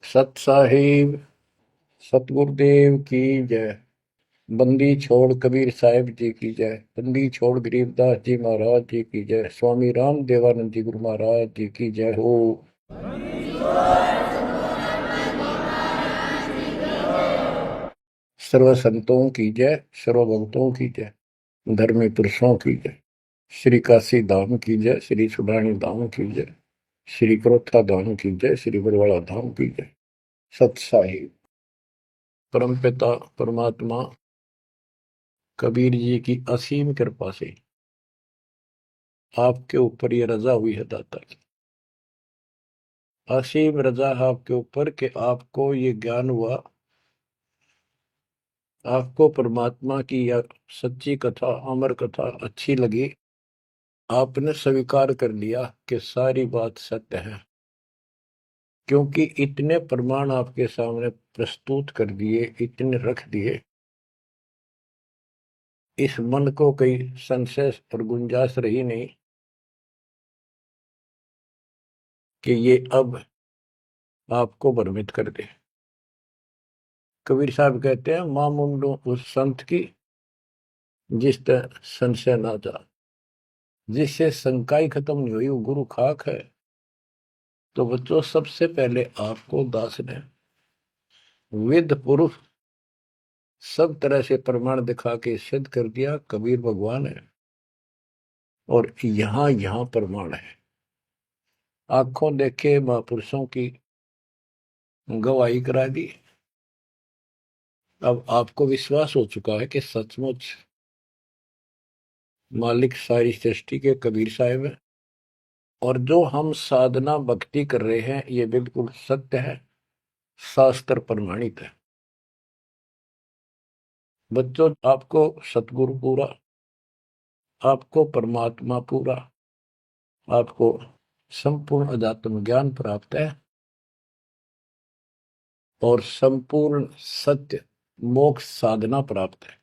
सत साहिब सतगुरुदेव की जय। बंदी छोड़ कबीर साहिब जी की जय। बंदी छोड़ गरीबदास जी महाराज जी की जय। स्वामी राम देवानंद जी गुरु महाराज जी की जय हो। सर्व संतों की जय, सर्व भक्तों की जय, धर्मी पुरुषों की जय। श्री काशी धाम की जय, श्री सुडानी धाम की जय, श्री क्रोथा धाम की जय, श्री बरवाड़ा धाम की जय। सत साहिब परमपिता परमात्मा कबीर जी की असीम कृपा से आपके ऊपर ये रजा हुई है दाता की। असीम रजा है आपके ऊपर कि आपको ये ज्ञान हुआ, आपको परमात्मा की यह सच्ची कथा, अमर कथा अच्छी लगी। आपने स्वीकार कर लिया कि सारी बात सत्य है, क्योंकि इतने प्रमाण आपके सामने प्रस्तुत कर दिए, इतने रख दिए, इस मन को कोई संशय और गुंजाइश रही नहीं कि ये अब आपको भ्रमित कर दे। कबीर साहब कहते हैं, मां मुंडो उस संत की जिस तरह संशय ना जा, जिससे शंका ही खत्म नहीं हुई, वो गुरु खाक है। तो बच्चों, सबसे पहले आपको दास ने वेद पुरुष सब तरह से प्रमाण दिखा के सिद्ध कर दिया कबीर भगवान है। और यहां यहां प्रमाण है, आंखों देखे महापुरुषों की गवाही करा दी। अब आपको विश्वास हो चुका है कि सचमुच मालिक सारी सृष्टि के कबीर साहिब है, और जो हम साधना भक्ति कर रहे हैं ये बिल्कुल सत्य है, शास्त्र प्रमाणित है। बच्चों, आपको सतगुरु पूरा, आपको परमात्मा पूरा, आपको संपूर्ण अध्यात्म ज्ञान प्राप्त है, और संपूर्ण सत्य मोक्ष साधना प्राप्त है।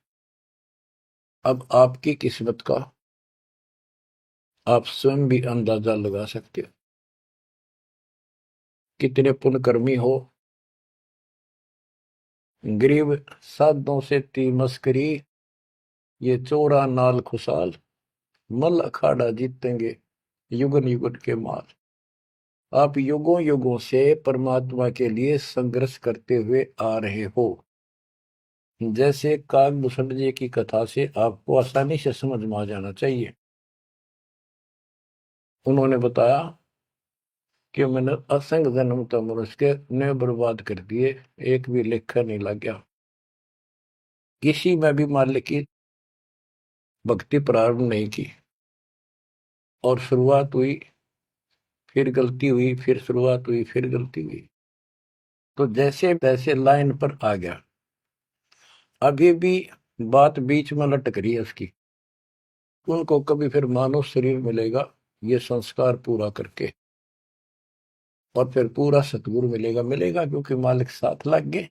अब आपकी किस्मत का आप स्वयं भी अंदाजा लगा सकते हो। कितने पुण्यकर्मी हो, गरीब साधों से ती मस्करी, ये चोरा नाल खुशाल, मल अखाड़ा जीतेंगे युगन युगन के माल। आप युगों युगों से परमात्मा के लिए संघर्ष करते हुए आ रहे हो। जैसे काकभूषण जी की कथा से आपको आसानी से समझ में आ जाना चाहिए। उन्होंने बताया कि मैंने असंख्य जन्म तो मनुष्य के ने बर्बाद कर दिए, एक भी लेखा नहीं लग गया। किसी में भी मालिक की भक्ति प्रारंभ नहीं की, और शुरुआत हुई, फिर गलती हुई, फिर शुरुआत हुई, फिर गलती हुई, तो जैसे तैसे लाइन पर आ गया। अभी भी बात बीच में लटक रही है उसकी। उनको कभी फिर मानव शरीर मिलेगा ये संस्कार पूरा करके, और फिर पूरा सतगुरु मिलेगा। मिलेगा क्योंकि मालिक साथ लग गए।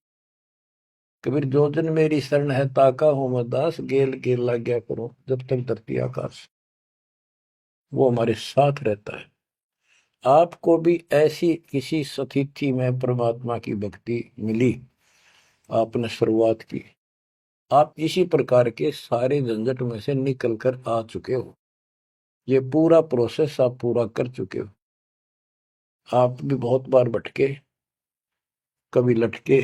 कबीर जो जन मेरी शरण है ताका हूं मैं दास, गेल गेल लग गया करो जब तक धरती आकाश। वो हमारे साथ रहता है। आपको भी ऐसी किसी स्थिति में परमात्मा की भक्ति मिली, आपने शुरुआत की, आप इसी प्रकार के सारे झंझट में से निकल कर आ चुके हो। ये पूरा प्रोसेस आप पूरा कर चुके हो। आप भी बहुत बार भटके, कभी लटके,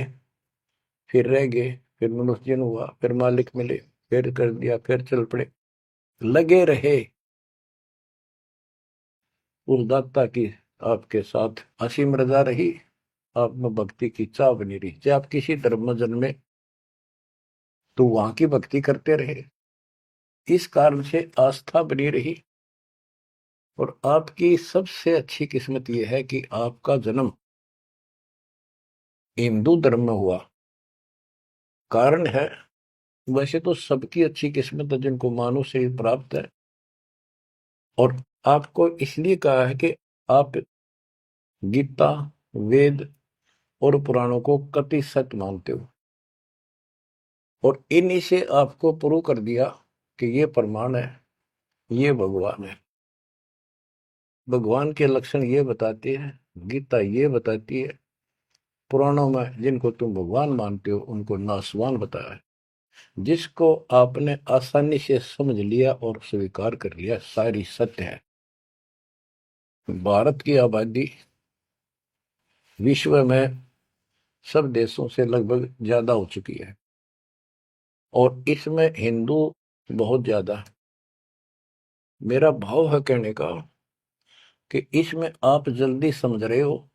फिर रह गए, फिर मनुष्य जन्म हुआ, फिर मालिक मिले, फिर कर दिया, फिर चल पड़े, लगे रहे। उस दाता की आपके साथ असीम रजा रही, आप में भक्ति की चाह बनी रही। चाहे आप किसी धर्म में जन्मे तो वहां की भक्ति करते रहे, इस कारण से आस्था बनी रही। और आपकी सबसे अच्छी किस्मत यह है कि आपका जन्म हिंदू धर्म में हुआ। कारण है, वैसे तो सबकी अच्छी किस्मत है जिनको मानव शरीर प्राप्त है, और आपको इसलिए कहा है कि आप गीता, वेद और पुराणों को कति सत्य मानते हो, और इन्हीं से आपको प्रूव कर दिया कि ये प्रमाण है, ये भगवान है। भगवान के लक्षण ये बताते हैं, गीता ये बताती है, पुराणों में जिनको तुम भगवान मानते हो उनको नासवान बताया है। जिसको आपने आसानी से समझ लिया और स्वीकार कर लिया, सारी सत्य है। भारत की आबादी विश्व में सब देशों से लगभग ज्यादा हो चुकी है और इसमें हिंदू बहुत ज्यादा है। मेरा भाव है कहने का कि इसमें आप जल्दी समझ रहे हो।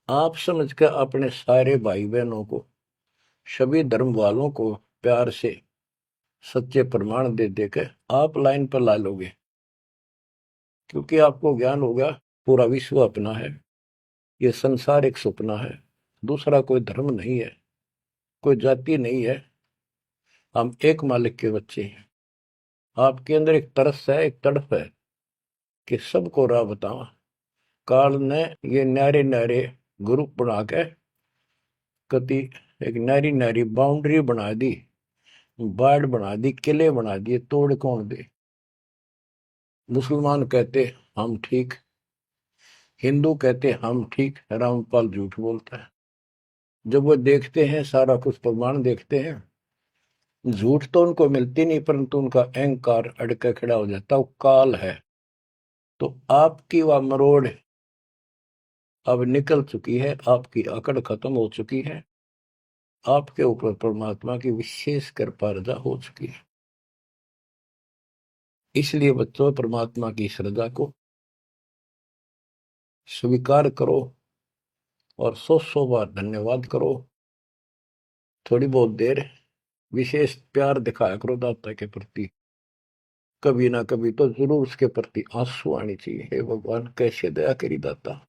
आप समझ कर अपने सारे भाई बहनों को, सभी धर्म वालों को प्यार से सच्चे प्रमाण दे देकर आप लाइन पर ला लोगे, क्योंकि आपको ज्ञान होगा पूरा विश्व अपना है, ये संसार एक सपना है, दूसरा कोई धर्म नहीं है, कोई जाति नहीं है, हम एक मालिक के बच्चे हैं। आपके अंदर एक तरस है, एक तड़प है कि सबको राह बतावा। काल ने ये न्यारे न्यारे ग्रुप बना के कति एक नारी नारी बाउंड्री बना दी, बाढ़ बना दी, किले बना दिए, तोड़ कौन दे। मुसलमान कहते हम ठीक, हिंदू कहते हम ठीक, रामपाल झूठ बोलता है। जब वो देखते हैं सारा कुछ प्रमाण देखते हैं, झूठ तो उनको मिलती नहीं, परंतु उनका अहंकार अड़के खड़ा हो जाता, वो काल है। तो आपकी वह मरोड़ अब निकल चुकी है, आपकी अकड़ खत्म हो चुकी है, आपके ऊपर परमात्मा की विशेष कृपा रजा हो चुकी है। इसलिए बच्चों, परमात्मा की श्रद्धा को स्वीकार करो और 100 बार धन्यवाद करो। थोड़ी बहुत देर विशेष प्यार दिखाया करो दाता के प्रति, कभी ना कभी तो जरूर उसके प्रति आंसू आनी चाहिए। हे भगवान, कैसे दया करी दाता,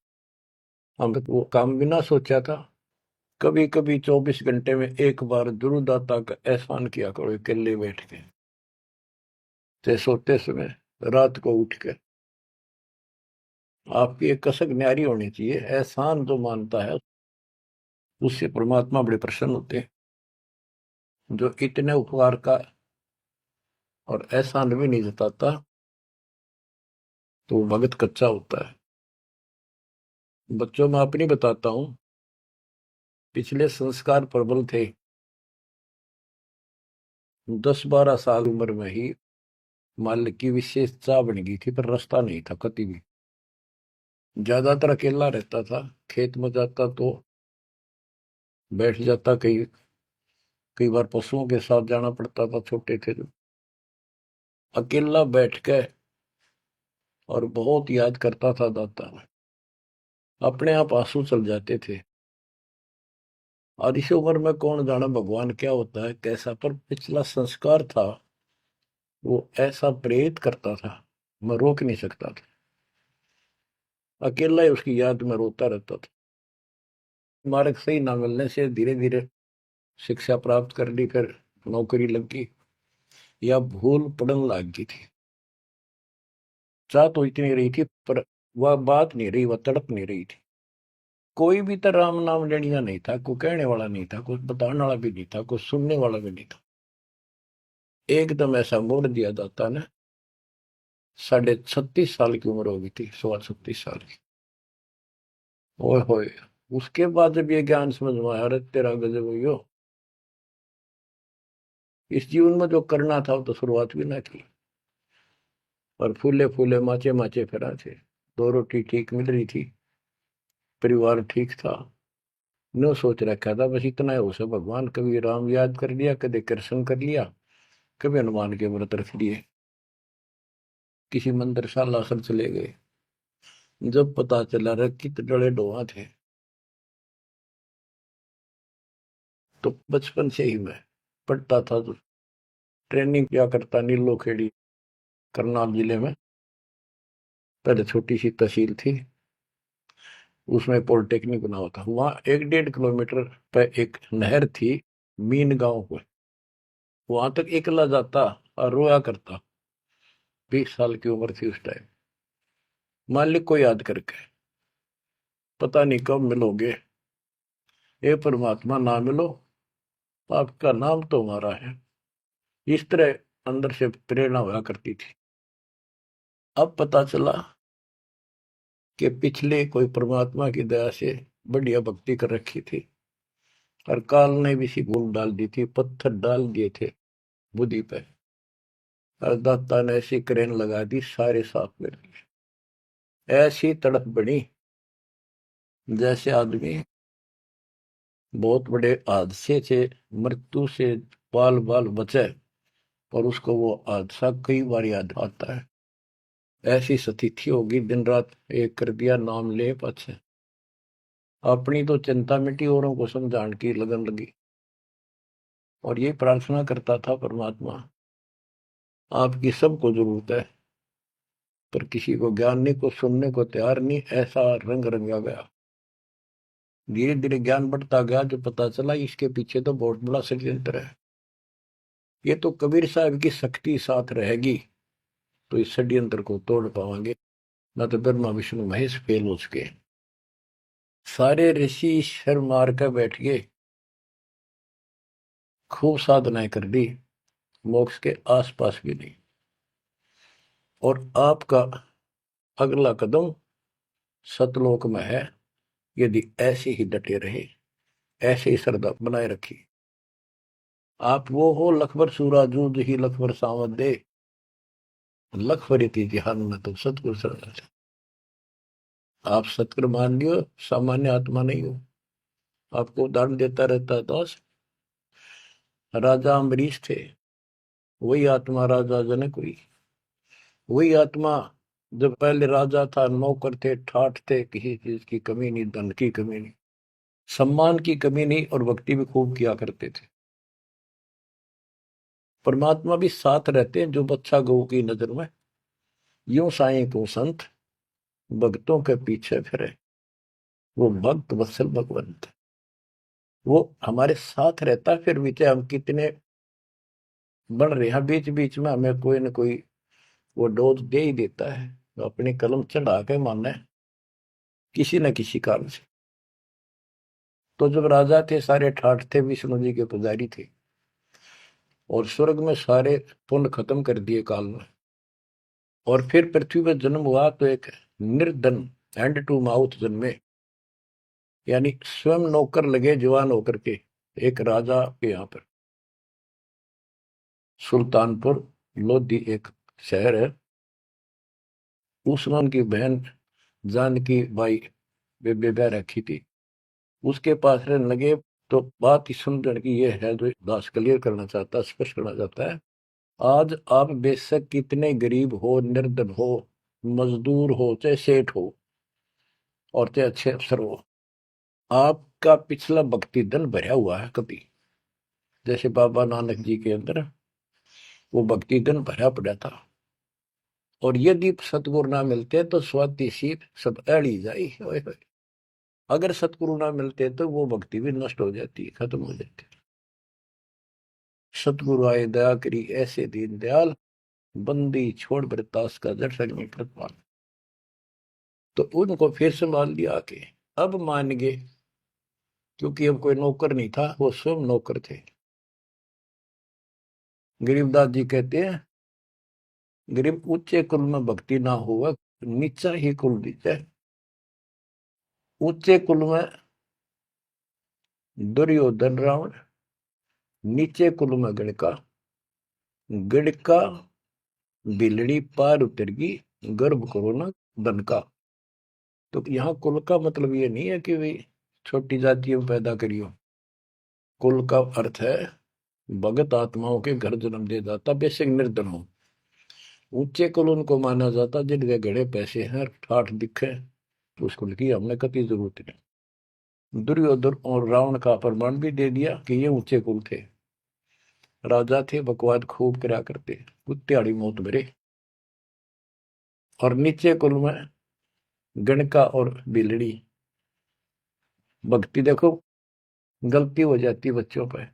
हमने वो काम बिना सोचा था। कभी कभी 24 घंटे में एक बार जरूर दाता का एहसान किया करो, अकेले बैठ के, चाहे सोते समय, रात को उठ के। आपकी एक कसक न्यारी होनी चाहिए। एहसान जो मानता है उससे परमात्मा बड़े प्रसन्न होते हैं। जो इतने उपकार का और एहसान भी नहीं जताता तो भगत कच्चा होता है। बच्चों में अपनी बताता हूं, पिछले संस्कार प्रबल थे। 10-12 साल उम्र में ही माल की विशेष चाह बन गई थी, पर रास्ता नहीं था कति भी। ज्यादातर अकेला रहता था, खेत में जाता तो बैठ जाता, कई बार पशुओं के साथ जाना पड़ता था, छोटे थे जो। अकेला बैठ के और बहुत याद करता था दाता, अपने आप आंसू चल जाते थे। और इस उम्र में कौन जाना भगवान क्या होता है कैसा, पर पिछला संस्कार था वो ऐसा प्रेरित करता था, मैं रोक नहीं सकता था। अकेला ही उसकी याद में रोता रहता था। मार्ग सही ना मिलने से धीरे धीरे शिक्षा प्राप्त कर ली, फिर नौकरी लगी या भूल पड़न लग गई थी। चाह तो इतनी रही थी पर वह बात नहीं रही, वह तड़प नहीं रही थी। कोई भी तो राम नाम लेनिया नहीं था, कोई कहने वाला नहीं था, कोई बताने वाला भी नहीं था, कोई सुनने वाला भी नहीं था। एकदम ऐसा मोड़ दिया दाता ने। 36.5 साल की उम्र हो गई थी, 36.5 साल की। ओए होए, उसके बाद जब ये ज्ञान समझ में आया, अरे तेरा गजब हो, इस जीवन में जो करना था वो तो शुरुआत भी ना की। और फूले फूले माचे माचे फिरा थे, 2 रोटी ठीक मिल रही थी, परिवार ठीक था। नो सोच रखा था बस इतना है उसे, भगवान कभी राम याद कर लिया, कभी कृष्ण कर लिया, कभी हनुमान के व्रत रख लिए, किसी मंदिर शाला सब चले गए। जब पता चला रे कित डले डोहा थे, तो बचपन से ही मैं पढ़ता था, तो ट्रेनिंग क्या करता नीलो खेड़ी, करनाल जिले में। पहले छोटी सी तहसील थी, उसमें पॉलिटेक्निक बना हुआ था। वहां 1-1.5 किलोमीटर पे एक नहर थी, मीन गांव को। वहां तक एकला जाता और रोया करता। 20 साल की उम्र थी उस टाइम। मालिक को याद करके, पता नहीं कब मिलोगे, ये परमात्मा ना मिलो, आपका नाम तो हमारा है। इस तरह अंदर से प्रेरणा हुआ करती थी। अब पता चला कि पिछले कोई परमात्मा की दया से बढ़िया भक्ति कर रखी थी, और काल ने भी सी भूल डाल दी थी, पत्थर डाल दिए थे बुद्धि पे, और दाता ने ऐसी क्रेन लगा दी, सारे साफ कर दिए। ऐसी तड़प बनी जैसे आदमी बहुत बड़े हादसे से, मृत्यु से बाल बाल बचे और उसको वो हादसा कई बार याद आता है। ऐसी स्थिति होगी, दिन रात एक कर दिया, नाम ले पाछे। अपनी तो चिंता मिटी, औरों को समझाने की लगन लगी। और ये प्रार्थना करता था, परमात्मा आपकी सबको जरूरत है, पर किसी को ज्ञान नहीं, को सुनने को तैयार नहीं। ऐसा रंग रंगा गया, धीरे धीरे ज्ञान बढ़ता गया, जो पता चला इसके पीछे तो बहुत बड़ा षड्यंत्र है। ये तो कबीर साहब की शक्ति साथ रहेगी तो इस षड्यंत्र को तोड़ पाएंगे, न तो ब्रह्मा विष्णु महेश फेल हो चुके। सारे ऋषि शर मार कर बैठ गए, खूब साधनाएं कर दी, मोक्ष के आसपास भी नहीं। और आपका अगला कदम सतलोक में है, यदि ऐसे ही डटे रहे, ऐसे ही श्रद्धा बनाए रखी। आप वो हो लखबर सूराजूद ही लखबर सावत दे, लखबर जहान में तो सतगुरु शरण। आप सतगुरु मान लियो, सामान्य आत्मा नहीं हो। आपको उदाहरण देता रहता है दास। राजा अम्बरीश थे, वही आत्मा राजा जनक हुई। वही आत्मा जब पहले राजा था, नौकर थे, ठाठ थे, किसी चीज की कमी नहीं, धन की कमी नहीं, सम्मान की कमी नहीं, और भक्ति भी खूब किया करते थे। परमात्मा भी साथ रहते हैं जो बच्चा गौ की नजर में। यूं साईं को संत भक्तों के पीछे फिरे, वो भक्त वत्सल भगवंत, वो हमारे साथ रहता है। फिर भी चाहे हम कितने बढ़ रहे हैं, बीच बीच में हमें कोई ना कोई वो डोज दे ही देता है, तो अपनी कलम चढ़ा के मानना है किसी न किसी कारण से। तो जब राजा थे, सारे ठाठ थे, विष्णु जी के पुजारी थे, और स्वर्ग में सारे पुण्य खत्म कर दिए काल में, और फिर पृथ्वी पर जन्म हुआ तो एक निर्धन हैंड टू माउथ जन्मे, यानी स्वयं नौकर लगे जवान होकर के। एक राजा के यहाँ पर सुल्तानपुर लोधी एक शहर है, उसमें उनकी बहन जानकी बाई बेबे रखी थी, उसके पास रहने लगे। तो बात ही सुनने की ये है जो दास क्लियर करना चाहता, स्पष्ट करना चाहता है। आज आप बेशक कितने गरीब हो, निर्धन हो, मजदूर हो, चाहे सेठ हो, और चाहे अच्छे अफसर हो, आपका पिछला भक्ति धन भरा हुआ है कभी। जैसे बाबा नानक जी के अंदर वो भक्ति धन भरा पड़ा था, और यदि सतगुरु ना मिलते तो स्वाति सी सब अड़ी जाई। अगर सतगुरु ना मिलते तो वो भक्ति भी नष्ट हो जाती, खत्म हो जाती। सतगुरु आए दया करी ऐसे दीन दयाल, बंदी छोड़ बरतास का जड़ संग प्रतिपाल। तो उनको फिर संभाल लिया आके, अब मान गए, क्योंकि अब कोई नौकर नहीं था, वो स्वयं नौकर थे। गरीबदास जी कहते हैं, गरीब ऊंचे कुल में भक्ति ना हुआ, नीचा ही कुल दीजिए। ऊंचे कुल में दुर्योधन रावण, नीचे कुल में गणका, गणका बिलड़ी पार उतर गई, गर्भ करो ना धन का। तो यहाँ कुल का मतलब ये नहीं है कि भाई छोटी जातियों में पैदा करियो। कुल का अर्थ है भगत आत्माओं के घर जन्म दे जाता, बेसिक निर्धन हो। ऊंचे कुल उनको माना जाता जिनके घड़े पैसे हैं, ठाठ दिखे, तो उसको की हमने कभी जरूरत नहीं। दुर्योधन और रावण का प्रमाण भी दे दिया कि ये ऊंचे कुल थे, राजा थे, बकवाद खूब करा करते, कुत्तेआड़ी मौत भरे। और नीचे कुल में गणका और बिलड़ी, भक्ति देखो गलती हो जाती बच्चों पर,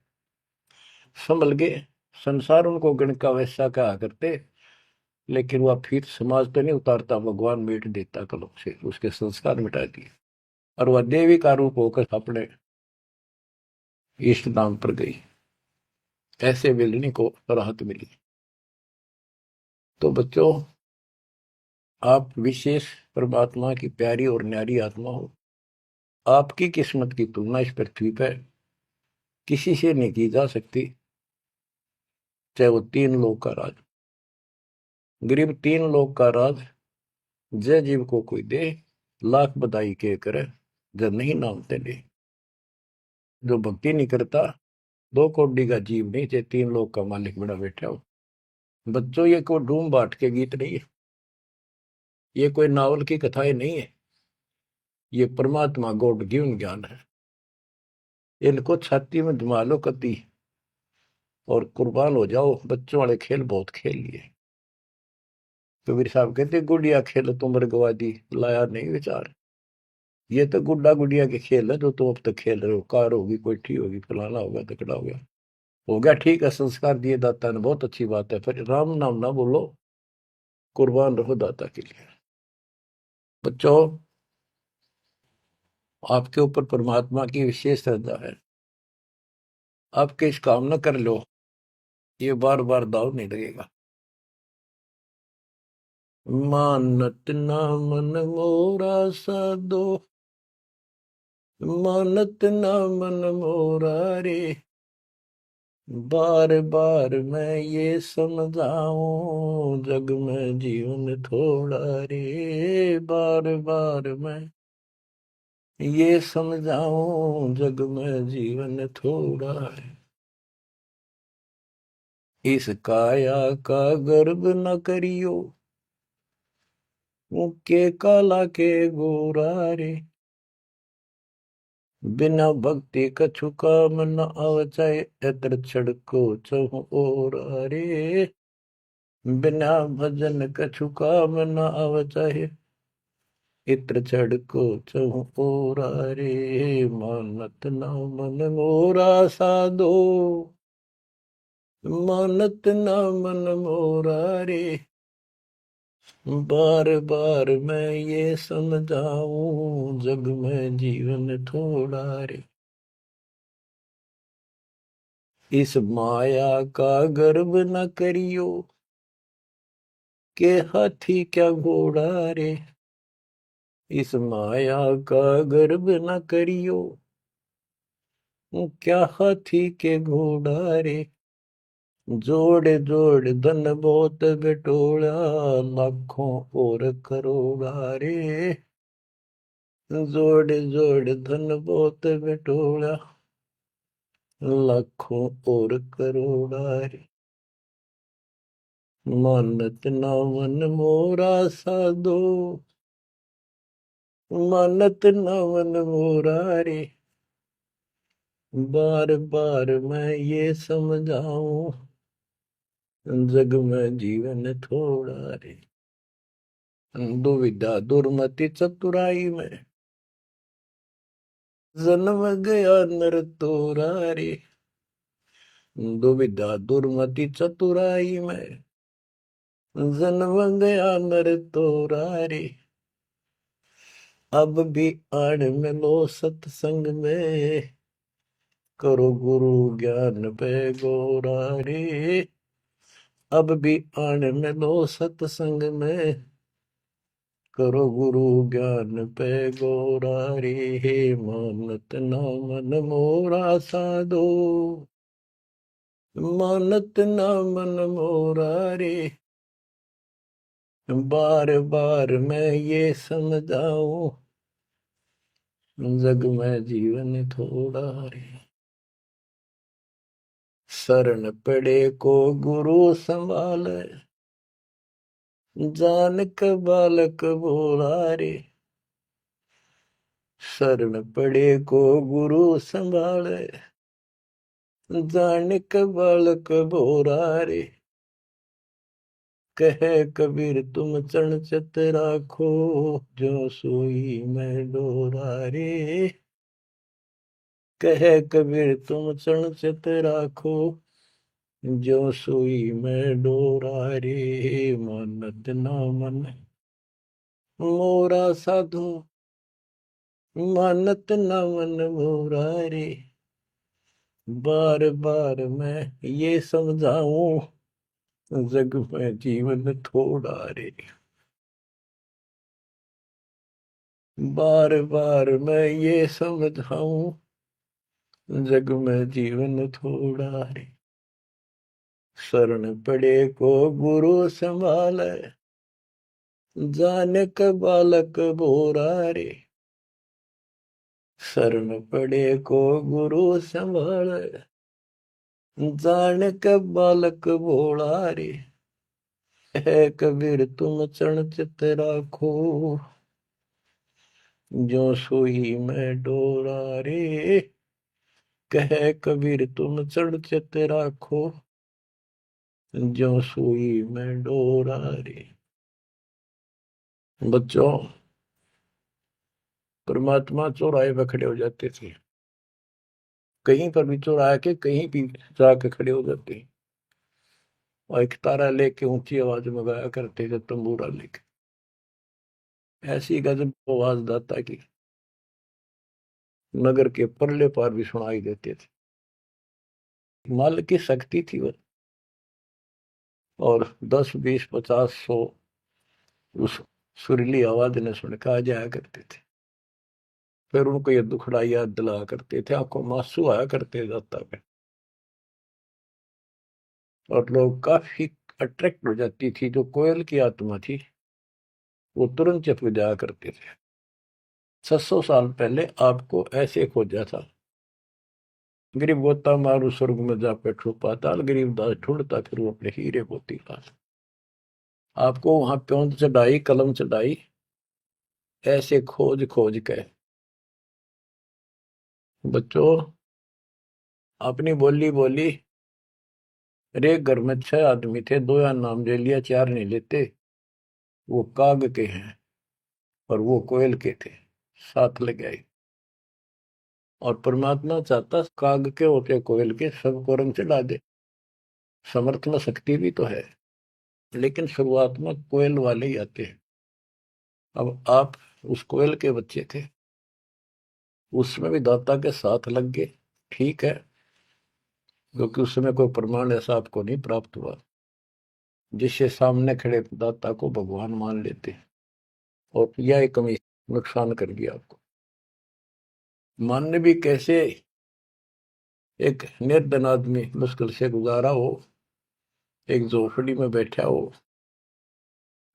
संभल गए। संसार उनको गणका वैसा कहा करते, लेकिन वह फिर समाज तो नहीं उतारता, भगवान मिट देता कलम से, उसके संस्कार मिटा दिए, और वह देवी का रूप होकर अपने इष्ट धाम पर गई। ऐसे बिलनी को राहत मिली। तो बच्चों, आप विशेष परमात्मा की प्यारी और न्यारी आत्मा हो। आपकी किस्मत की तुलना इस पृथ्वी पर किसी से नहीं की जा सकती, चाहे वो तीन लोग का राज, गरीब तीन लोग का राज जय जीव को कोई दे, लाख बधाई के करे, जब नहीं नामते ले। जो भक्ति नहीं करता, दो कौड़ी का जीव नहीं, चाहे तीन लोग का मालिक बड़ा बैठा हो। बच्चों, ये कोई डूम बाट के गीत नहीं है, ये कोई नावल की कथाएं नहीं है, ये परमात्मा गॉड गिवन ज्ञान है। इनको छाती में जमा लो कति और कुर्बान हो जाओ। बच्चों वाले खेल बहुत खेल लिए। कबीर साहब कहते गुड़िया खेल तुम गवा दी, लाया नहीं विचार। ये तो गुड्डा गुड़िया के खेल है जो तुम अब तक खेल रहे हो। कार होगी, कोठी होगी, फलाना होगा, तकड़ा हो गया ठीक है, संस्कार दिए दाता ने, बहुत अच्छी बात है, फिर राम नाम ना बोलो, कुर्बान रहो दाता के लिए। बच्चों, आपके ऊपर परमात्मा की विशेष श्रद्धा है, आपके इस काम न कर लो, ये बार बार दाव नहीं लगेगा। मानत ना मन मोरा साधो, मानत ना मन मोरा रे, बार बार मैं ये समझाऊं, जग में जीवन थोड़ा रे, बार बार मैं ये समझाऊं, जग में जीवन थोड़ा है। इस काया का गर्व न करियो, मुक्के काला के गोरा रे, बिना भक्ति कछु काम न आवचाए, एतर छड़को चहु और रे, बिना भजन कछु काम न आवचाए, इत्र छड़को चहु और रे, मानत न मन मोरा साधो, मानत न मन मोरा रे, बार बार मैं ये समझाऊं, जग में जीवन थोड़ा रे। इस माया का गर्व न करियो, के हाथी क्या घोड़ा रे, इस माया का गर्व न करियो, क्या हाथी के घोड़ा रे, जोड़ जोड़ धन बहुत बिटोड़ा, लाखों और करोड़ा रे, जोड़ जोड़ धन बहुत बिटोड़ा, लाखों और करोड़ा रे, मानत ना मन मोरा साधो, मानत ना मन मोरा रे, बार बार मैं ये समझाऊं, जग में जीवन थोड़ा रे। दुविधा दुर्मति चतुराई में, जन्म गया नर तोरा रे, दुविधा दुर्मति चतुराई में, जन्म गया नर तोरा रे, अब भी आड़ में लो सत्संग में, करो गुरु ज्ञान पे गोरा रे, अब भी आड़ में लो सत्संग में, करो गुरु ज्ञान पे गोरा रे, मानत ना मन मोरा साधो, मानत ना मन मोरा रे, बार बार मैं ये समझाऊं, जग में जीवन थोड़ा रे। शरण पड़े को गुरु संभाले, जानक बालक बोला रे, शरण पड़े को गुरु संभाले, जानक बालक बोरा रे, कहे कबीर तुम चरण चित राखो, जो सोई मैं डोरा रे, कहे कबीर तुम चरण चित राखो, जो सोई मैं डोरा रे, मानत ना मन मोरा साधो, मानत न मन मोरा रे, बार बार मैं ये समझाऊं, जग में जीवन थोड़ा रे। बार बार मैं ये समझाऊं, जग में जीवन थोड़ा रे। शरण पड़े को गुरु संभाले, जाने का बालक बोरा रे। शरण पड़े को गुरु संभाले, जाने का बालक बोला रे। है कबीर तुम चरण चित राखो, जो सोई में डोरा रे। कहे कबीर तुम चरण चित राखो, जो सोई में डोरा रे। बच्चों, परमात्मा चौराहे पर खड़े हो जाते थे, कहीं पर भी चौराहे के कहीं भी जाके खड़े हो जाते हैं, और एक तारा लेके ऊंची आवाज में गाया करते थे, तंबूरा लेके। ऐसी गजब आवाज दाता की नगर के परले पार भी सुनाई देते थे। माल की शक्ति थी वो, और 10 20 50 100 उस सुरीली आवाज ने सुन के आ जाया करते थे। फिर उनको ये दुखड़ा याद दिलाया करते थे, आंखों में आंसू आया करते दाता पे, और लोग काफी अट्रैक्ट हो जाती थी। जो कोयल की आत्मा थी वो तुरंत चुप जाया करते थे। 600 साल पहले आपको ऐसे खोजा था, गरीब गोता मारू स्वर्ग में जा बैठो पाताल, गरीब दास ढूंढता फिर वो अपने हीरे मोती पास। आपको वहां प्योंद चढ़ाई, कलम चढ़ाई, ऐसे खोज खोज के। बच्चों, अपनी बोली बोली। एक घर में 6 आदमी थे, 2 या नाम ले लिया, 4 नहीं लेते। वो काग के हैं और वो कोयल के थे, साथ लग गए। और परमात्मा चाहता काग के होते कोयल के सबको रंग चढ़ा दे। समर्थ में शक्ति भी तो है, लेकिन शुरुआत में कोयल वाले ही आते हैं। अब आप उस कोयल के बच्चे थे, उसमें भी दाता के साथ लग गए, ठीक है, क्योंकि उस समय कोई प्रमाण ऐसा आपको नहीं प्राप्त हुआ जिससे सामने खड़े दाता को भगवान मान लेते, और यह कमी नुकसान कर गया आपको। मानने भी कैसे? एक निर्धन आदमी मुश्किल से गुजारा हो, एक झोपड़ी में बैठा हो,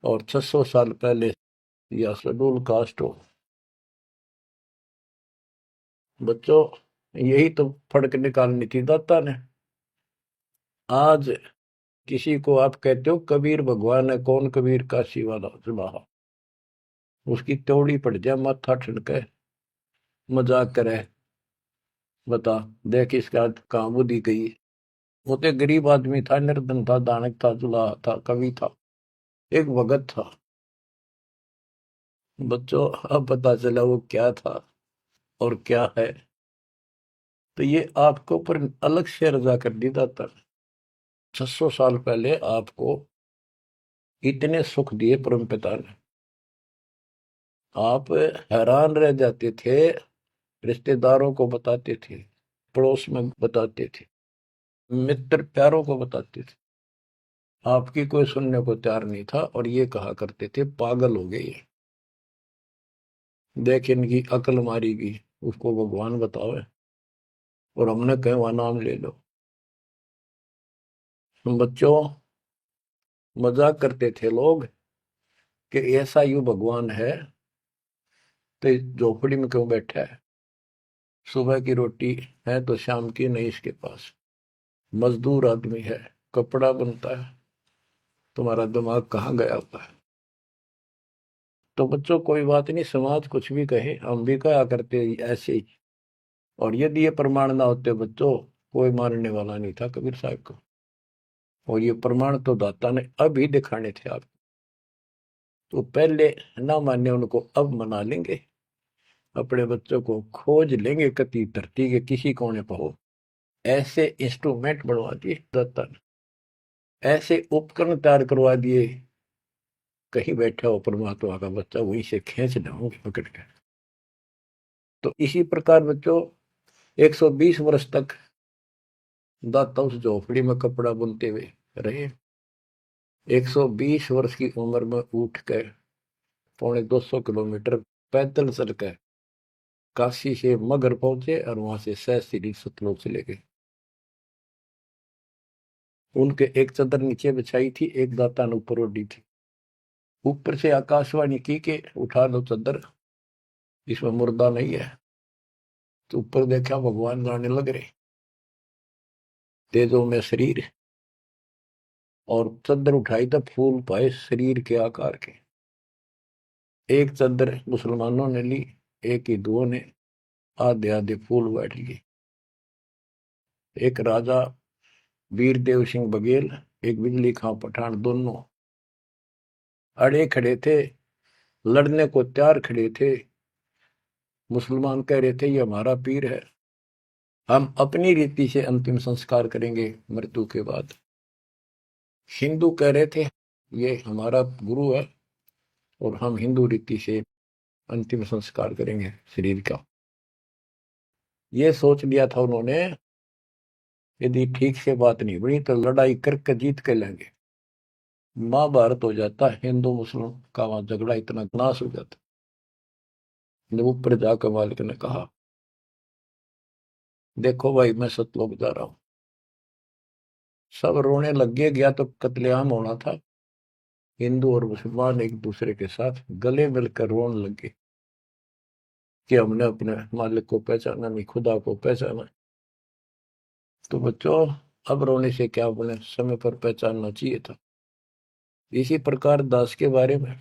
और 600 साल पहले या शेड्यूल कास्ट हो। बच्चों, यही तो फर्क निकालनी थी दाता ने। आज किसी को आप कहते हो कबीर भगवान है, कौन कबीर? काशी वाला जुलाहा, उसकी त्योड़ी पड़ जाए, माथा ठनके, मजाक करे, बता देख इसका कहाँ बुद्धि गई। वो तो गरीब आदमी था, निर्धन था, दानक था, जुलाहा था, कवि था, एक भगत था। बच्चों, अब पता चला वो क्या था और क्या है। तो ये आपको ऊपर अलग से रजा कर दी दाता। 600 साल पहले आपको इतने सुख दिए परम पिता ने, आप हैरान रह जाते थे। रिश्तेदारों को बताते थे, पड़ोस में बताते थे, मित्र प्यारों को बताते थे, आपकी कोई सुनने को तैयार नहीं था, और ये कहा करते थे पागल हो गए ये, देख इनकी अकल मारी गई, उसको भगवान बताओ, और हमने कहे वह नाम ले लो। बच्चों, मजाक करते थे लोग कि ऐसा यू भगवान है तो झोपड़ी में क्यों बैठा है? सुबह की रोटी है तो शाम की नहीं इसके पास, मजदूर आदमी है, कपड़ा बनता है, तुम्हारा दिमाग कहाँ गया हुआ है? तो बच्चों, कोई बात नहीं, समाज कुछ भी कहे, हम भी कहा करते ऐसे ही। और यदि ये प्रमाण ना होते बच्चों, कोई मारने वाला नहीं था कबीर साहब को। और ये प्रमाण तो दाता ने अभी दिखाने थे आपको। तो पहले ना माने उनको, अब मना लेंगे, अपने बच्चों को खोज लेंगे कति धरती के किसी कोने पर हो। ऐसे इंस्ट्रूमेंट बनवा दिए दाता ने, ऐसे उपकरण तैयार करवा दिए, कहीं बैठा हो परमात्मा का बच्चा वहीं से खींच लाऊंगे पकड़ के। तो इसी प्रकार बच्चों, 120 वर्ष तक दाता उस झोपड़ी में कपड़ा बुनते हुए रहे। 120 वर्ष की उम्र में उठ कर 250 किलोमीटर पैदल चल कर काशी से मगर पहुंचे और वहां से सहस्त्री सतलोक चले गए। उनके एक चादर नीचे बिछाई थी, एक दाता ने ऊपर ओढ़ी थी। ऊपर से आकाशवाणी की के उठा लो चादर, इसमें मुर्दा नहीं है। तो ऊपर देखा भगवान जाने लग रहे, तेजों में शरीर, और चादर उठाई तो फूल पाए शरीर के आकार के। एक चादर मुसलमानों ने ली, एक हिंदुओं ने, आधे आधे फूल बैठ लिए। एक राजा वीरदेव सिंह बघेल, एक बिजली खां पठान, दोनों अड़े खड़े थे, लड़ने को तैयार खड़े थे। मुसलमान कह रहे थे ये हमारा पीर है, हम अपनी रीति से अंतिम संस्कार करेंगे मृत्यु के बाद। हिंदू कह रहे थे ये हमारा गुरु है और हम हिंदू रीति से अंतिम संस्कार करेंगे शरीर का। ये सोच लिया था उन्होंने, यदि ठीक से बात नहीं बनी तो लड़ाई करके जीत के लेंगे। महाभारत हो जाता, हिंदू मुस्लिम का वहां झगड़ा इतना नाश हो जाता। जब ऊपर जाकर मालिक ने कहा देखो भाई मैं सतलोक जा रहा हूं, सब रोने लग गए। गया तो कत्लेआम होना था। हिंदू और मुसलमान एक दूसरे के साथ गले मिलकर रोने लगे कि हमने अपने मालिक को पहचाना नहीं, खुदा को पहचाना। तो बच्चों अब रोने से क्या बोले, समय पर पहचानना चाहिए था। इसी प्रकार दास के बारे में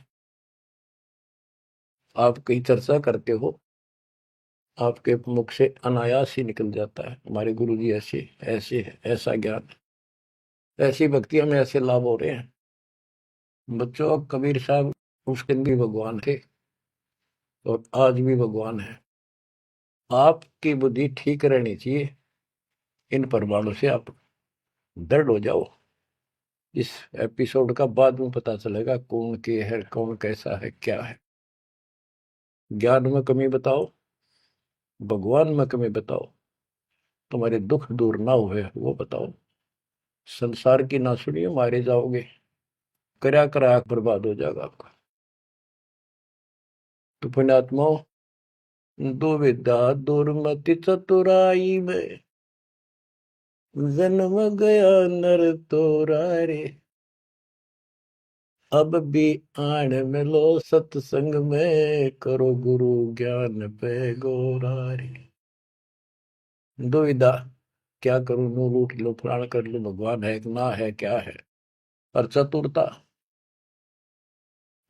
आप कहीं चर्चा करते हो, आपके मुख से अनायास ही निकल जाता है हमारे गुरु जी ऐसे ऐसे है, ऐसा ज्ञान, ऐसी भक्ति हमें ऐसे लाभ हो रहे हैं। बच्चों कबीर साहब उस दिन भी भगवान थे और आज भी भगवान है। आपकी बुद्धि ठीक रहनी चाहिए, इन प्रमाणों से आप दृढ़ हो जाओ। इस एपिसोड का बाद में पता चलेगा कौन के है, कौन कैसा है, क्या है। ज्ञान में कमी बताओ, भगवान में कमी बताओ, तुम्हारे दुख दूर ना हुए वो बताओ। संसार की ना सुनियो, मारे जाओगे, करया करा बर्बाद हो जाएगा आपका। तो पुण्यात्मा, दुविधा दुर्मति चतुराई में जन्म गया नर तोरा रे, अब भी आण मिलो सत्संग में, करो गुरु ज्ञान पे गोरा रे। दुविधा, क्या करूं, नू लूट लो, फलाण कर लो, भगवान है कि ना है, क्या है। और चतुरता,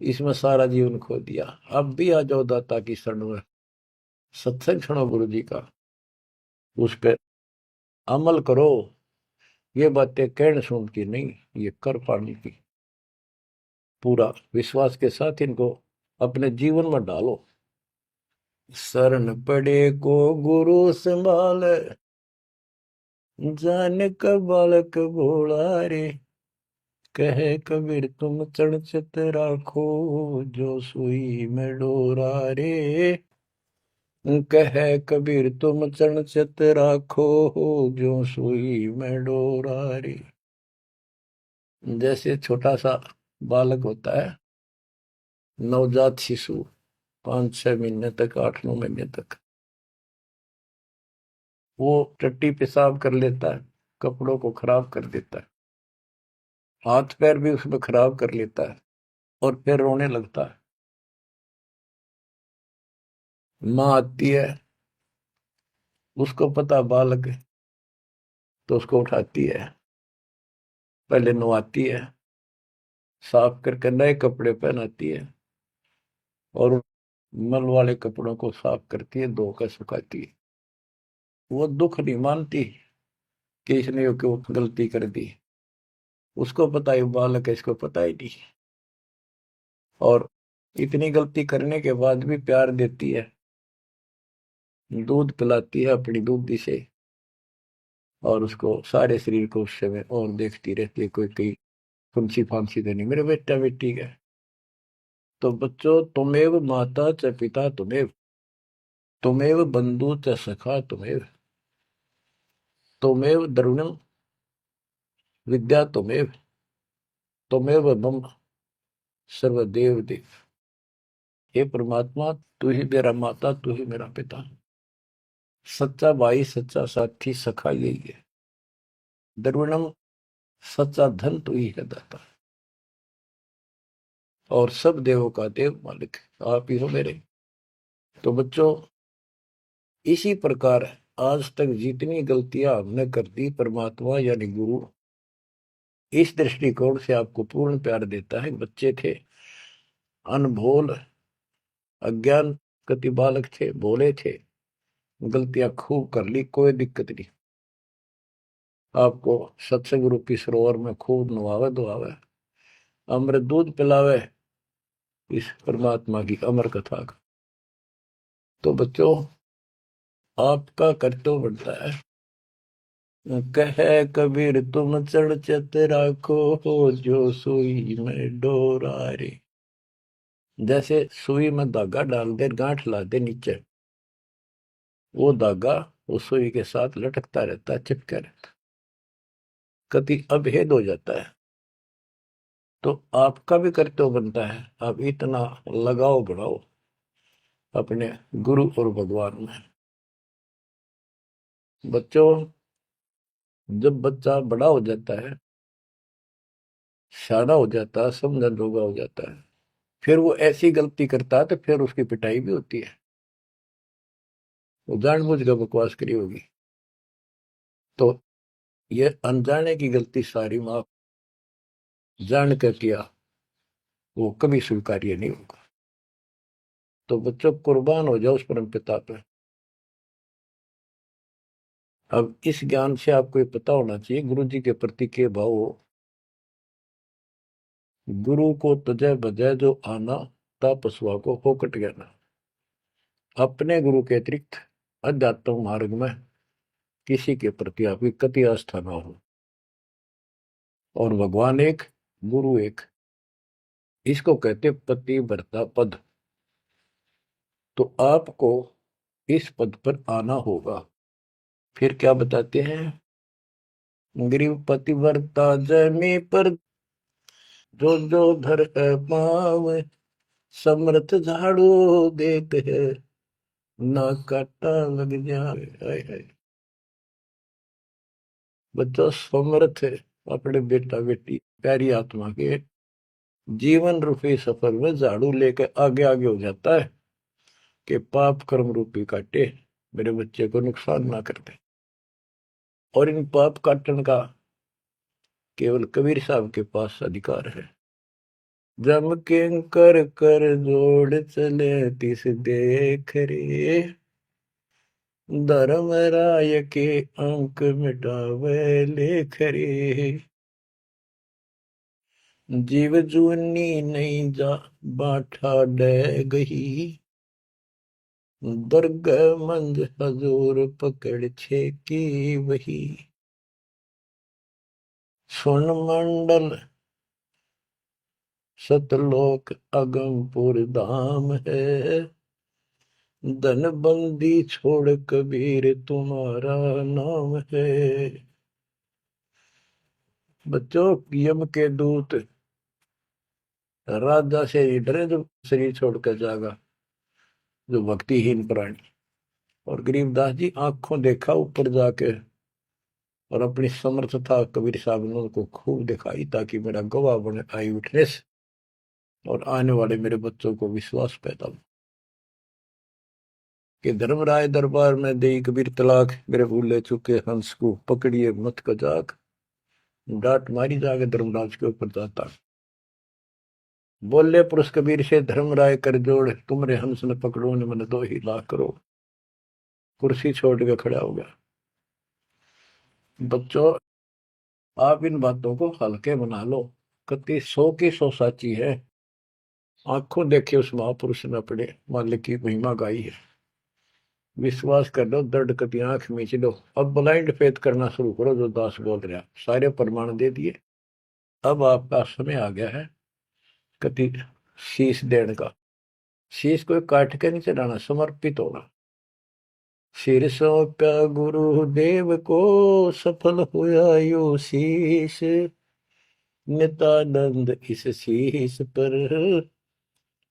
इसमें सारा जीवन खो दिया। अब भी आ जाओ दाता की शरण में, सत्संग सुनो गुरु जी का, उस पर अमल करो। ये बातें कहने सुन की नहीं, ये कर पाने की। पूरा विश्वास के साथ इनको अपने जीवन में डालो। शरण पड़े को गुरु संभाल, जान का बालक भोला रे, कहे कबीर तुम चढ़ चित राखो, जो सुई में डोरा रे। कहे कबीर तुम चढ़ चित राखो, जो सुई में डोरा रे। जैसे छोटा सा बालक होता है, नवजात शिशु, 5-6 महीने तक, 8-9 महीने तक, वो टट्टी पेशाब कर लेता है, कपड़ों को खराब कर देता है, हाथ पैर भी उसमें खराब कर लेता है और फिर रोने लगता है। माँ आती है, उसको पता बालक है, तो उसको उठाती है, पहले नहलाती है, साफ करके नए कपड़े पहनाती है और मल वाले कपड़ों को साफ करती है, धोकर सुखाती है। वो दुख नहीं मानती कि इसने क्यों गलती कर दी, उसको पता है बालक है, इसको पता ही नहीं। और इतनी गलती करने के बाद भी प्यार देती है, दूध पिलाती है अपनी दूधी से, और उसको सारे शरीर को उस समय और देखती रहती है, कोई कहीं फुंसी फांसी तो नहीं, मेरे बेटा बेटी है। तो बच्चों, तुमेव माता च पिता तुमेव, तुमेव बंधु च सखा तुमेव, तुमेव द्रविणम विद्या तुमेव, तुमेव मम सर्वदेव देव। हे परमात्मा, तू ही मेरा माता, तू ही मेरा पिता, सच्चा भाई, सच्चा साथी, सखा यही है। द्रविणम, सच्चा धन तू ही है दाता, और सब देवों का देव मालिक आप ही हो मेरे। तो बच्चों, इसी प्रकार आज तक जितनी गलतियां हमने कर दी, परमात्मा यानी गुरु इस दृष्टिकोण से आपको पूर्ण प्यार देता है। बच्चे थे, अनभोल, अज्ञान, कति बालक थे, भोले थे, गलतियां खूब कर ली, कोई दिक्कत नहीं। आपको सत्संग रूपी सरोवर में खूब नवावे धोआवे, अमृत दूध पिलावे इस परमात्मा की अमर कथा का। तो बच्चों, आपका कर्तव्य बनता है, कहे कबीर तुम चढ़ चत राखो, हो जो सुई में डोरा रे। जैसे सुई में धागा डाल दे, गांठ ला दे नीचे, वो धागा उस सुई के साथ लटकता रहता है, चिपका रहता है, कभी अभेद हो जाता है। तो आपका भी कर्तव्य बनता है, आप इतना लगाओ बढ़ाओ अपने गुरु और भगवान में। बच्चों, जब बच्चा बड़ा हो जाता है, सियाना हो जाता है, समझन जोगा हो जाता है, फिर वो ऐसी गलती करता है तो फिर उसकी पिटाई भी होती है। वो जानबूझ कर बकवास करी होगी, तो ये अनजाने की गलती सारी माफ, जान कर किया वो कभी स्वीकार्य नहीं होगा। तो बच्चों, कुर्बान हो जाओ उस परम पिता पे। अब इस ज्ञान से आपको ये पता होना चाहिए गुरु जी के प्रति के भाव हो। गुरु को तजय बजय जो आना, तापसवा को फोकट गया। अपने गुरु के अतिरिक्त अध्यात्म मार्ग में किसी के प्रति आपकी कति आस्था ना हो। और भगवान एक, गुरु एक, इसको कहते पतिव्रता पद। तो आपको इस पद पर आना होगा। फिर क्या बताते हैं, गरीब पतिव्रता जमी पर, जो जो धर पाव, समर्थ झाड़ू देत है, ना काटा लग जाए। बच्चों, समर्थ अपने बेटा बेटी प्यारी आत्मा के जीवन रूपी सफर में झाड़ू लेके आगे आगे हो जाता है कि पाप कर्म रूपी काटे मेरे बच्चे को नुकसान ना कर दे। और इन पाप काटन का केवल कबीर साहब के पास अधिकार है। जम के कर कर जोड़ चले तिस देख रे, धर्म राय के अंक मिटावे लेख रे। जीव जुनी नहीं जा बाठा डे गही, दुर्ग मंद हजूर पकड़ छे की वही। सुन मंडल सतलोक अगमपुर धाम है, धन बंदी छोड़ कबीर तुम्हारा नाम है। बच्चों, यम के दूत राजा से डरे जो शरीर छोड़कर जागा, जो भक्तिहीन प्राणी। और गरीबदास जी आंखों देखा ऊपर जाके, और अपनी समर्थता कबीर साहब ने उनको खूब दिखाई, ताकि मेरा गवाह बने आई विटनेस, और आने वाले मेरे बच्चों को विश्वास पैदा हो कि धर्मराय दरबार में दे कबीर तलाक, मेरे भूले चुके हंस को पकड़िए मत कजाक, डांट मारी जाके धर्मराज के ऊपर जाता। बोले पुरुष कबीर से धर्मराय कर जोड़, तुमरे हंस न पकड़ो ने मन 2 लाख करो। कुर्सी छोड़ के खड़ा हो गया। बच्चों, आप इन बातों को हल्के बना लो, कति 100 की 100 साची है। आंखों देखे उस महापुरुष ने अपने मालिक की महिमा गाई है। विश्वास कर लो, दर्द कति आंख मीच लो। अब ब्लाइंड फेथ करना शुरू करो, जो दास बोल रहा, सारे प्रमाण दे दिए। अब आपका समय आ गया है कति शीश देने का। शीश को काट के नहीं चढ़ाना, समर्पित होना। सिर सौंप्या गुरुदेव को, सफल हुआ यो शीश, नित्यानंद इस शीश पर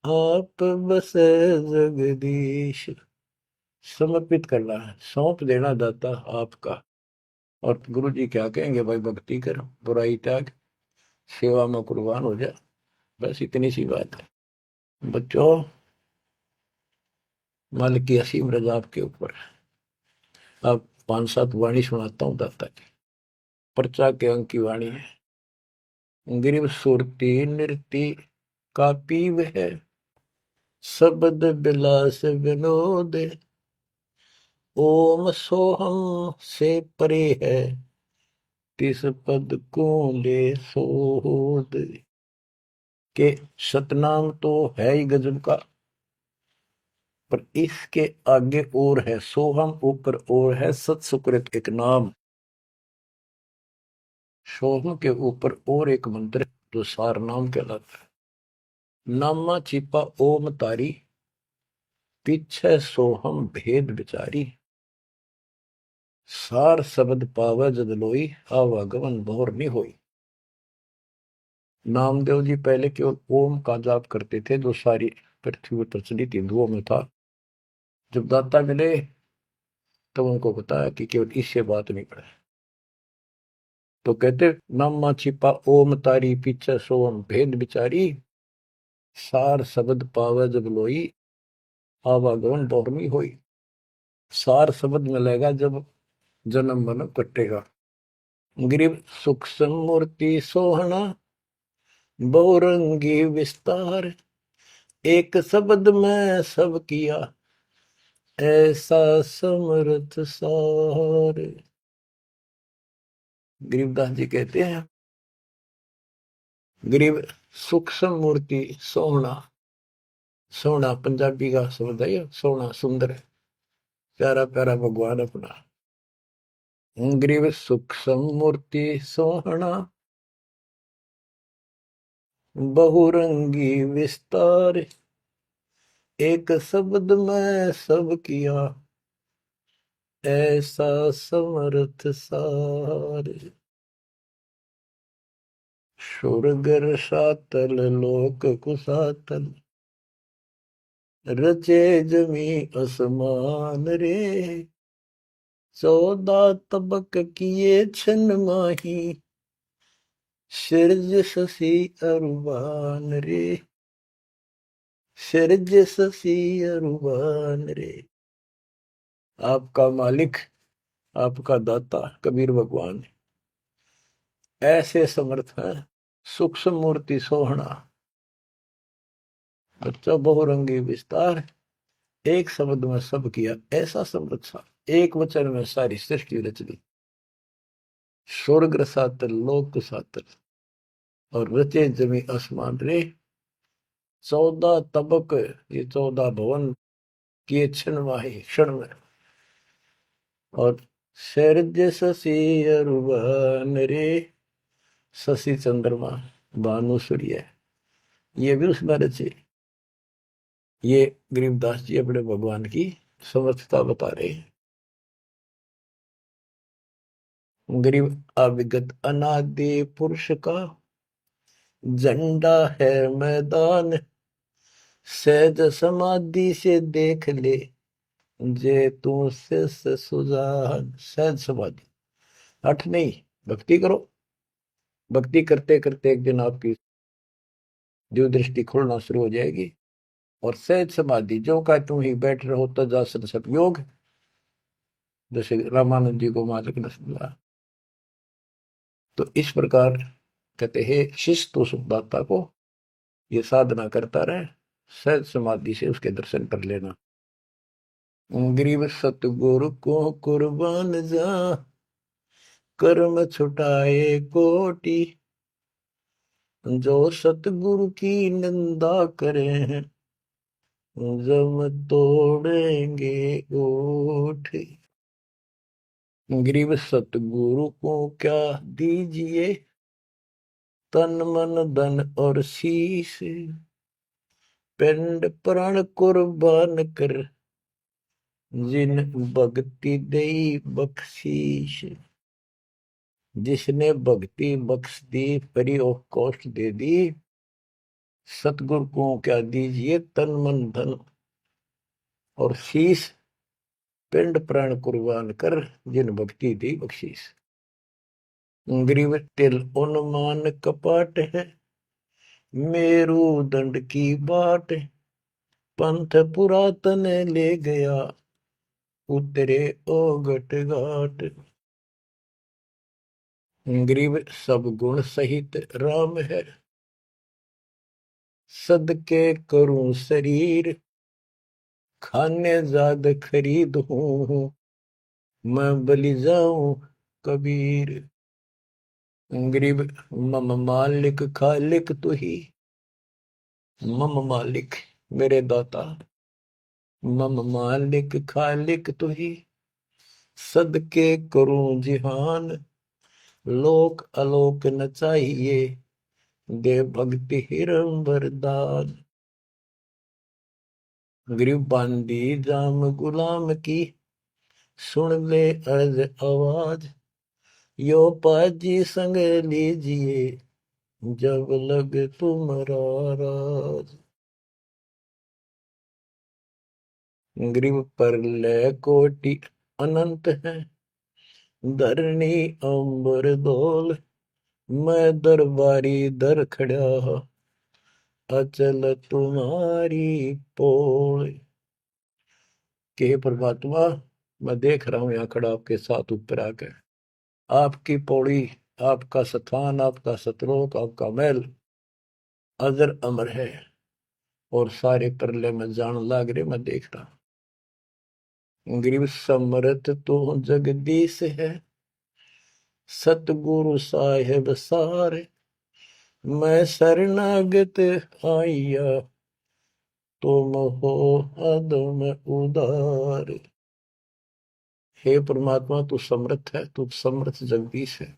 आप बसे जगदीश। समर्पित करना है, सौंप देना दाता आपका। और गुरु जी क्या कहेंगे, भाई भक्ति कर, बुराई त्याग, सेवा में कुर्बान हो जा। बस इतनी सी बात है बच्चों। मालिक की असीम रजा आपके ऊपर। अब 5-7 वाणी सुनाता हूँ दाता की। पर्चा के अंक की वाणी है। गिरिव सुरती नृति का पीव है, शब्द बिलास विनोद। ओम सोहम से परे है, तिस पद को ले सोद। के सतनाम तो है ही गजब का, पर इसके आगे और है सोहम, ऊपर और है सत सुकृत एक नाम। सोहम के ऊपर और एक मंत्र जो सार नाम कहलाता है। नामा छिपा ओम तारी, पीछे सोहम भेद विचारी। सार शब्द पावे जद लोई, आवागमन भोर नहीं होई। नामदेव जी पहले केवल ओम का जाप करते थे, जो सारी पृथ्वी पर प्रचलित हिंदुओं में था। जब दाता मिले तब उनको बताया कि केवल इससे बात नहीं पड़े। तो कहते नामा छिपा ओम तारी, पीछे सोम भेद विचारी। सार शब्द पावे जब लोई, आवागमन बहुरमी होई। सार शब्द मिलेगा जब जन्म मन कटेगा। गिरिव सुख समूर्ति सोहना, बहुरंगी विस्तार। एक शब्द में सब किया, ऐसा समर्थ सार। गरीबदास जी कहते हैं, गरीब सूक्ष्म मूर्ति सोहना। सोहना पंजाबी का शब्द है, सोहना सुंदर, प्यारा प्यारा भगवान अपना। गरीब सूक्ष्म मूर्ति सोहना, बहुरंगी विस्तार। एक शब्द में सब किया, ऐसा समर्थ सार। सुरगर सातल लोक कुसातल, रचे जमी असमान रे। 14 तबक किए छन माही, सिरज शशि अरुबान रे। सिरज शशि अरुबान रे। आपका मालिक, आपका दाता कबीर भगवान ऐसे समर्थ है। सूक्ष्म मूर्ति सोहना, बच्चा बहुरंगी विस्तार। एक शब्द में सब किया, ऐसा समर्थ सा। एक वचन में सारी सृष्टि रच दी। स्वर्ग सातल लोक सातल, और रचे जमी आसमान रे। 14 तबक, ये 14 भवन किए क्षण वाही, क्षण में। और शरज शशि अरुबन रे। शशि चंद्रमा, भानु सूर्य, ये भी उसमें रचे। ये गरीबदास जी अपने भगवान की समर्थता बता रहे हैं। गरीब अविगत अनादि पुरुष का, झंडा है मैदान। सहज समाधि से देख ले, जे तू से सुजान। सहज समाधि, हठ नहीं, भक्ति करो। भक्ति करते करते एक दिन आपकी दिव्य दृष्टि खुलना शुरू हो जाएगी। और सहज समाधि, जो का तुम ही बैठ रहो तजासन सब योग, जैसे रामानंद जी को मालिक ने समझा। तो इस प्रकार कहते हैं शिष्य तो सुखदाता को ये साधना करता रहे, सहज समाधि से उसके दर्शन कर लेना। गरीब सतगुरु को कुर्बान जा, कर्म छुटाए कोटि। जो सतगुरु की निंदा करे हैं, जम तोड़ेंगे ओठ। गरीब सतगुरु को क्या दीजिए, तन मन धन और शीश। पिंड प्राण कुर्बान कर, जिन भक्ति दई बख्शीश। जिसने भक्ति बख्श दी, फ्री ऑफ कॉस्ट दे दी, सतगुरु को क्या दीजिए तन मन धन और शीश, पिंड प्राण कुर्बान कर जिन भक्ति दी बख्शीस। ग्रीव तिल उन्मान कपाट है, मेरू दंड की बाट, पंथ पुरातन ले गया, उतरे ओगट घाट। ग्रीव सब गुण सहित राम है, सदके करूं शरीर, खाने जाद खरीद हूं, मैं बलि जाऊं कबीर। ग्रीब मम मालिक खालिक तू ही, मम मालिक मेरे दाता, मम मालिक खालिक तू ही, सदके करूं जिहान, लोक अलोक न चाहिए, दे भक्ति हिरम वरदान। ग्रीब बांदी जाम गुलाम की, सुन ले अर्ज आवाज, यो पाजी संग लीजिए, जब लग तुम्हारा राज। ग्रीव पर ले कोटि अनंत है, धरणी अंबर धोल, मैं दरबारी दर खड़ा, अचल तुम्हारी पोल। के परमात्मा, मैं देख रहा हूं यहाँ खड़ा आपके साथ ऊपर आकर, आपकी पौड़ी, आपका स्थान, आपका सतलोक, आपका महल अजर अमर है, और सारे परले में जान लाग रहे, मैं देख रहा। ग्रीव समरथ तो जगदीश है, सतगुरु साहेब सारे, मैं शरणागत आइया, तुम हो अदम उदार। हे परमात्मा, तू समर्थ है, तू समर्थ जगदीश है,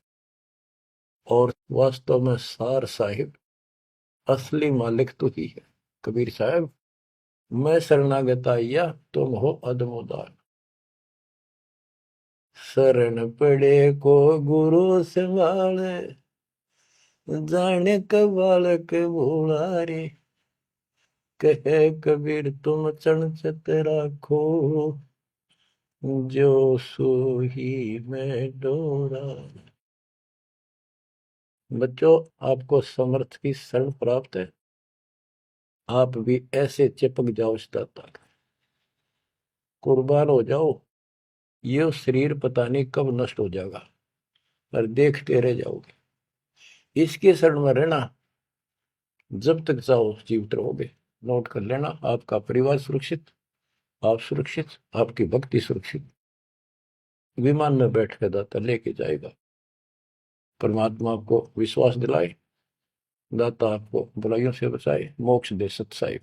और वास्तव में सार साहिब असली मालिक तू ही है। कबीर साहब, मैं शरणागत आइया, तुम हो अदम उदार। शरण पड़े को गुरु संभाले, जाने का बालक भोला रे, कहे कबीर तुम चरणचत राखो, जो सो ही मैं डोरा। बच्चों, आपको समर्थ की शरण प्राप्त है, आप भी ऐसे चिपक जाओ इस दाता, कुर्बान हो जाओ। ये शरीर पता नहीं कब नष्ट हो जाएगा, पर देखते रह जाओगे। इसके शरण में रहना, जब तक चाहो जीवित रहोगे। नोट कर लेना, आपका परिवार सुरक्षित, आप सुरक्षित, आपकी भक्ति सुरक्षित। विमान में बैठ कर दाता लेके जाएगा। परमात्मा आपको विश्वास दिलाए, दाता आपको बुराइयों से बचाए, मोक्ष दे सत्साई।